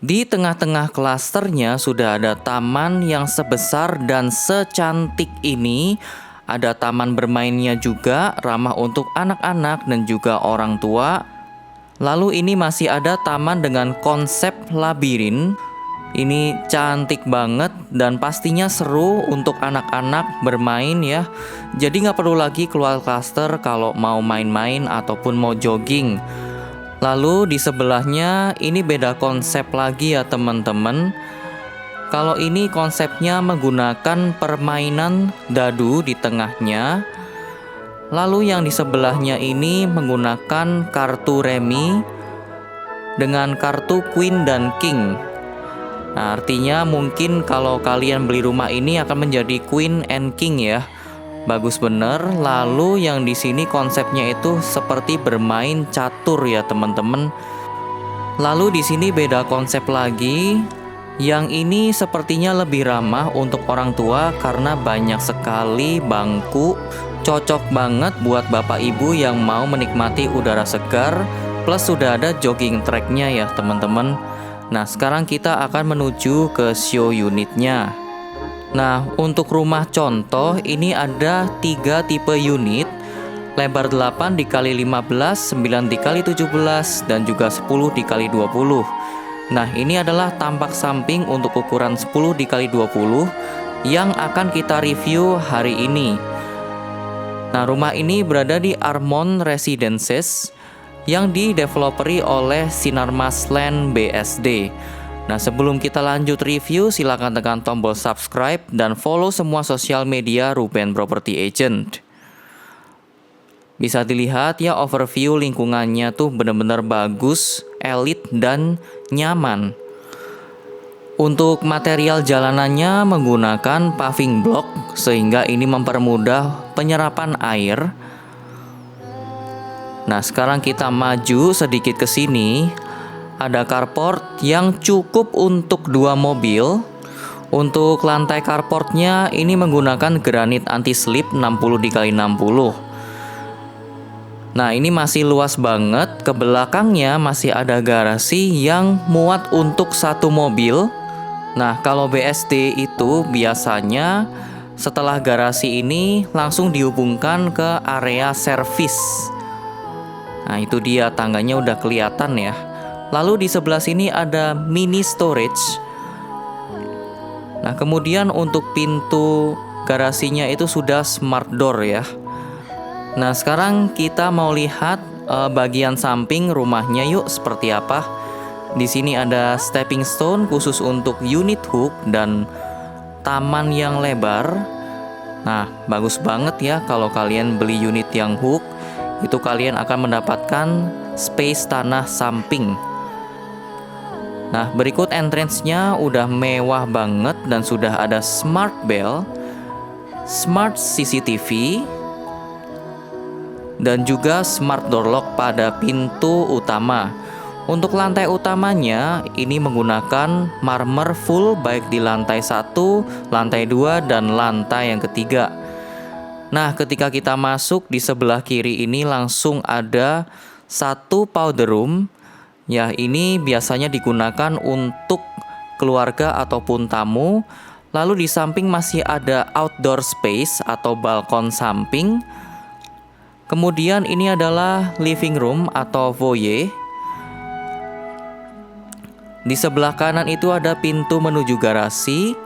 Di tengah-tengah klasternya sudah ada taman yang sebesar dan secantik ini. Ada taman bermainnya juga, ramah untuk anak-anak dan juga orang tua. Lalu ini masih ada taman dengan konsep labirin. Ini cantik banget dan pastinya seru untuk anak-anak bermain ya. Jadi nggak perlu lagi keluar klaster kalau mau main-main ataupun mau jogging. Lalu di sebelahnya ini beda konsep lagi ya teman-teman. Kalau ini konsepnya menggunakan permainan dadu di tengahnya. Lalu yang di sebelahnya ini menggunakan kartu remi dengan kartu queen dan king. Nah, artinya mungkin kalau kalian beli rumah ini akan menjadi queen and king ya. Bagus bener. Lalu yang di sini konsepnya itu seperti bermain catur ya teman-teman. Lalu di sini beda konsep lagi. Yang ini sepertinya lebih ramah untuk orang tua karena banyak sekali bangku. Cocok banget buat bapak ibu yang mau menikmati udara segar. Plus sudah ada jogging tracknya ya teman-teman. Nah, sekarang kita akan menuju ke show unitnya. Nah, untuk rumah contoh ini ada 3 tipe unit. Lebar 8 dikali 15, 9 dikali 17, dan juga 10 dikali 20. Nah, ini adalah tampak samping untuk ukuran 10 dikali 20 yang akan kita review hari ini. Nah, rumah ini berada di Armon Residences yang dideveloperi oleh Sinarmas Land BSD. Nah, sebelum kita lanjut review, silakan tekan tombol subscribe dan follow semua sosial media Ruben Property Agent. Bisa dilihat ya overview lingkungannya tuh benar-benar bagus, elit dan nyaman. Untuk material jalanannya menggunakan paving block sehingga ini mempermudah penyerapan air. Nah, sekarang kita maju sedikit ke sini. Ada carport yang cukup untuk 2 mobil. Untuk lantai carportnya ini menggunakan granit anti-slip 60 dikali 60. Nah, ini masih luas banget. Ke belakangnya masih ada garasi yang muat untuk 1 mobil. Nah, kalau BSD itu biasanya setelah garasi ini langsung dihubungkan ke area servis. Nah, itu dia tangganya udah kelihatan ya. Lalu di sebelah sini ada mini storage. Nah, kemudian untuk pintu garasinya itu sudah smart door ya. Nah, sekarang kita mau lihat bagian samping rumahnya yuk seperti apa. Di sini ada stepping stone khusus untuk unit hook dan taman yang lebar. Nah, bagus banget ya kalau kalian beli unit yang hook. Itu kalian akan mendapatkan space tanah samping. Nah, berikut entrance-nya udah mewah banget dan sudah ada smart bell, smart CCTV, dan juga smart door lock pada pintu utama. Untuk lantai utamanya ini menggunakan marmer full baik di lantai 1, lantai 2, dan lantai yang ketiga. Nah, ketika kita masuk di sebelah kiri ini langsung ada 1 powder room. Ya, ini biasanya digunakan untuk keluarga ataupun tamu. Lalu di samping masih ada outdoor space atau balkon samping. Kemudian ini adalah living room atau foyer. Di sebelah kanan itu ada pintu menuju garasi.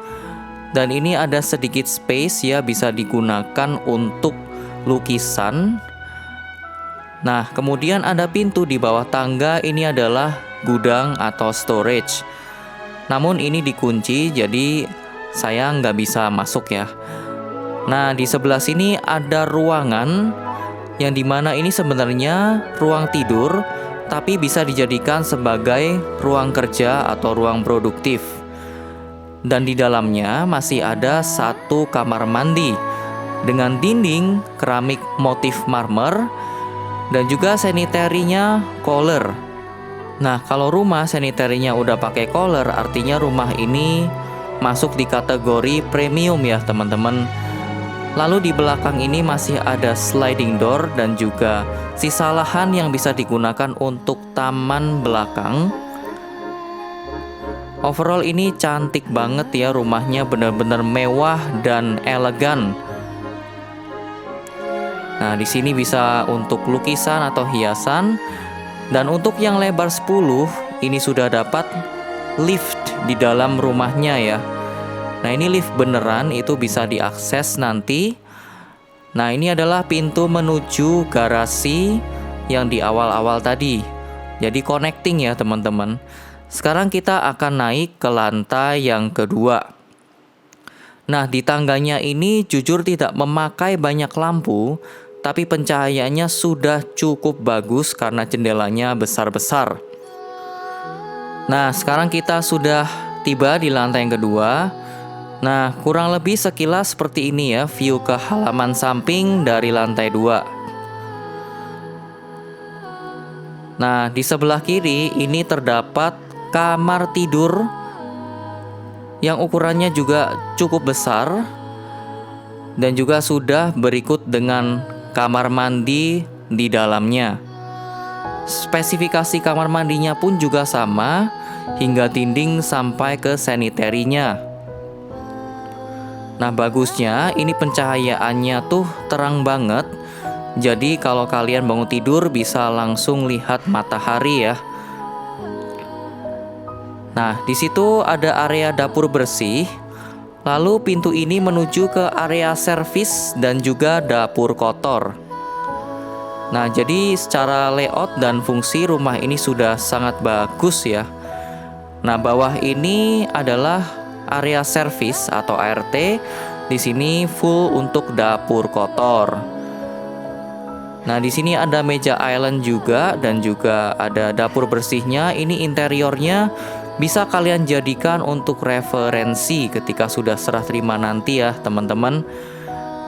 Dan ini ada sedikit space ya, bisa digunakan untuk lukisan. Nah, kemudian ada pintu di bawah tangga, ini adalah gudang atau storage. Namun ini dikunci, jadi saya nggak bisa masuk ya. Nah, di sebelah sini ada ruangan, yang dimana ini sebenarnya ruang tidur, tapi bisa dijadikan sebagai ruang kerja atau ruang produktif. Dan di dalamnya masih ada 1 kamar mandi dengan dinding keramik motif marmer dan juga sanitary-nya Kohler. Nah, kalau rumah sanitary-nya udah pakai Kohler, artinya rumah ini masuk di kategori premium ya teman-teman. Lalu di belakang ini masih ada sliding door dan juga sisa lahan yang bisa digunakan untuk taman belakang. Overall ini cantik banget ya, rumahnya benar-benar mewah dan elegan. Nah, di sini bisa untuk lukisan atau hiasan. Dan untuk yang lebar 10, ini sudah dapat lift di dalam rumahnya ya. Nah, ini lift beneran, itu bisa diakses nanti. Nah, ini adalah pintu menuju garasi yang di awal-awal tadi. Jadi connecting ya teman-teman. Sekarang kita akan naik ke lantai yang kedua. Nah, di tangganya ini jujur tidak memakai banyak lampu, tapi pencahayaannya sudah cukup bagus karena jendelanya besar-besar. Nah, sekarang kita sudah tiba di lantai yang kedua. Nah, kurang lebih sekilas seperti ini ya view ke halaman samping dari lantai 2. Nah, di sebelah kiri ini terdapat kamar tidur yang ukurannya juga cukup besar dan juga sudah berikut dengan kamar mandi di dalamnya. Spesifikasi kamar mandinya pun juga sama, hingga dinding sampai ke sanitarinya. Nah, bagusnya ini pencahayaannya tuh terang banget. Jadi kalau kalian bangun tidur bisa langsung lihat matahari ya. Nah, di situ ada area dapur bersih. Lalu pintu ini menuju ke area servis dan juga dapur kotor. Nah, jadi secara layout dan fungsi rumah ini sudah sangat bagus ya. Nah, bawah ini adalah area servis atau ART. Di sini full untuk dapur kotor. Nah, di sini ada meja island juga dan juga ada dapur bersihnya. Ini interiornya bisa kalian jadikan untuk referensi ketika sudah serah terima nanti ya teman-teman.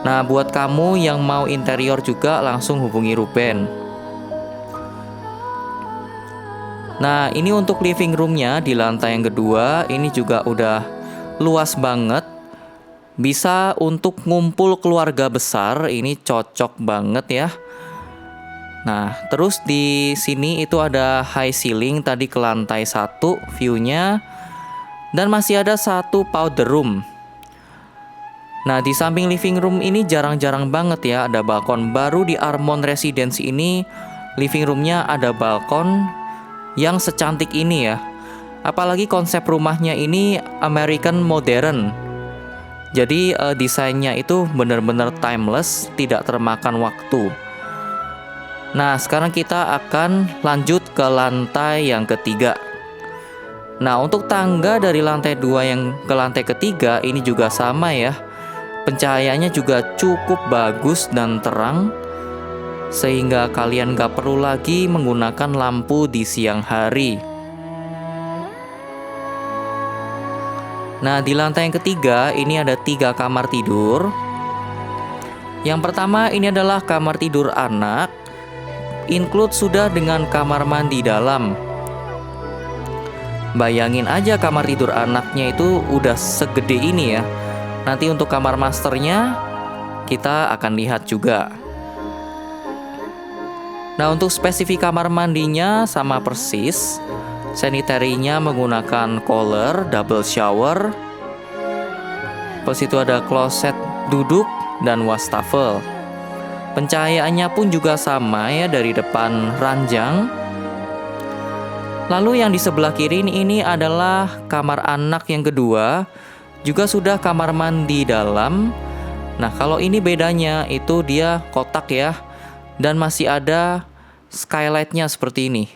Nah, buat kamu yang mau interior juga langsung hubungi Ruben. Nah, ini untuk living roomnya di lantai yang kedua. Ini juga udah luas banget. Bisa untuk ngumpul keluarga besar. Ini cocok banget ya. Nah, terus di sini itu ada high ceiling tadi ke lantai 1 view-nya. Dan masih ada satu powder room. Nah, di samping living room ini jarang-jarang banget ya ada balkon. Baru di Armond Residence ini living room-nya ada balkon yang secantik ini ya. Apalagi konsep rumahnya ini American modern. Jadi desainnya itu benar-benar timeless, tidak termakan waktu. Nah, sekarang kita akan lanjut ke lantai yang ketiga. Nah, untuk tangga dari lantai 2 yang ke lantai ketiga ini juga sama ya. Pencahayaannya juga cukup bagus dan terang, sehingga kalian gak perlu lagi menggunakan lampu di siang hari. Nah, di lantai yang ketiga ini ada 3 kamar tidur. Yang pertama ini adalah kamar tidur anak. Include sudah dengan kamar mandi dalam. Bayangin aja kamar tidur anaknya itu udah segede ini ya. Nanti untuk kamar masternya kita akan lihat juga. Nah, untuk spesifik kamar mandinya sama persis. Sanitarinya menggunakan color, double shower. Plus itu ada kloset duduk dan wastafel. Pencahayaannya pun juga sama ya dari depan ranjang. Lalu yang di sebelah kiri ini adalah kamar anak yang kedua. Juga sudah kamar mandi dalam. Nah, kalau ini bedanya itu dia kotak ya. Dan masih ada skylightnya seperti ini.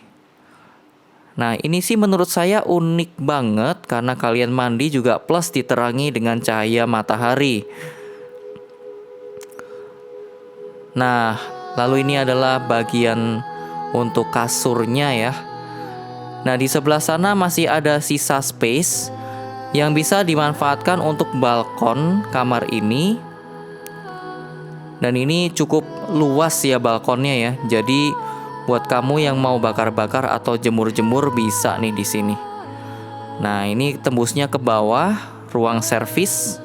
Nah, ini sih menurut saya unik banget karena kalian mandi juga plus diterangi dengan cahaya matahari. Nah, lalu ini adalah bagian untuk kasurnya ya. Nah, di sebelah sana masih ada sisa space yang bisa dimanfaatkan untuk balkon kamar ini. Dan ini cukup luas ya balkonnya ya. Jadi buat kamu yang mau bakar-bakar atau jemur-jemur bisa nih di sini. Nah, ini tembusnya ke bawah, ruang servis.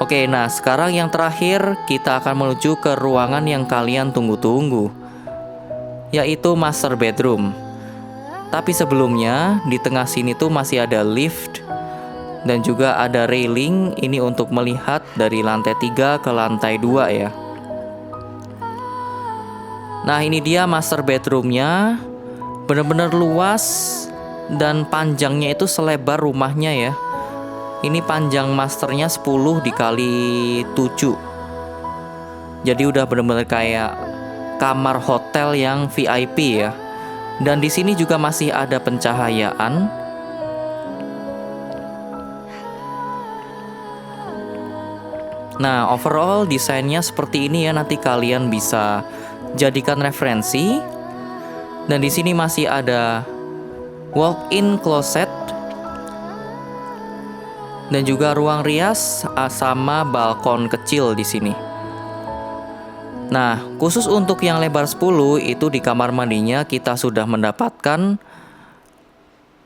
Oke, nah sekarang yang terakhir kita akan menuju ke ruangan yang kalian tunggu-tunggu, yaitu master bedroom. Tapi sebelumnya di tengah sini tuh masih ada lift dan juga ada railing, ini untuk melihat dari lantai 3 ke lantai 2 ya. Nah, ini dia master bedroomnya. Bener-bener luas dan panjangnya itu selebar rumahnya ya. Ini panjang masternya 10 dikali 7. Jadi udah bener-bener kayak kamar hotel yang VIP ya. Dan di sini juga masih ada pencahayaan. Nah, overall desainnya seperti ini ya, nanti kalian bisa jadikan referensi. Dan di sini masih ada walk-in closet dan juga ruang rias sama balkon kecil di sini. Nah, khusus untuk yang lebar 10 itu di kamar mandinya kita sudah mendapatkan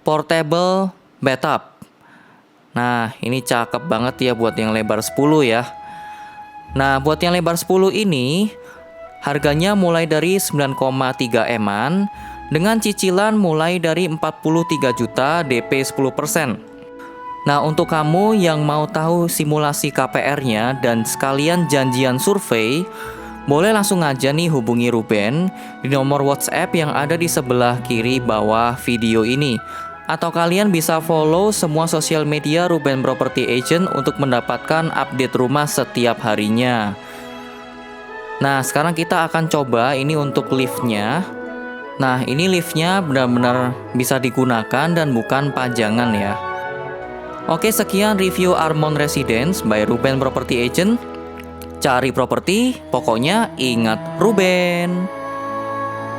portable bathtub. Nah, ini cakep banget ya buat yang lebar 10 ya. Nah, buat yang lebar 10 ini harganya mulai dari 9,3 M-an dengan cicilan mulai dari 43 juta DP 10%. Nah, untuk kamu yang mau tahu simulasi KPR-nya dan sekalian janjian survei, boleh langsung aja nih hubungi Ruben di nomor WhatsApp yang ada di sebelah kiri bawah video ini. Atau kalian bisa follow semua sosial media Ruben Property Agent untuk mendapatkan update rumah setiap harinya. Nah, sekarang kita akan coba ini untuk liftnya. Nah, ini liftnya benar-benar bisa digunakan dan bukan pajangan ya. Oke, sekian review Armon Residence by Ruben Property Agent. Cari properti, pokoknya ingat Ruben.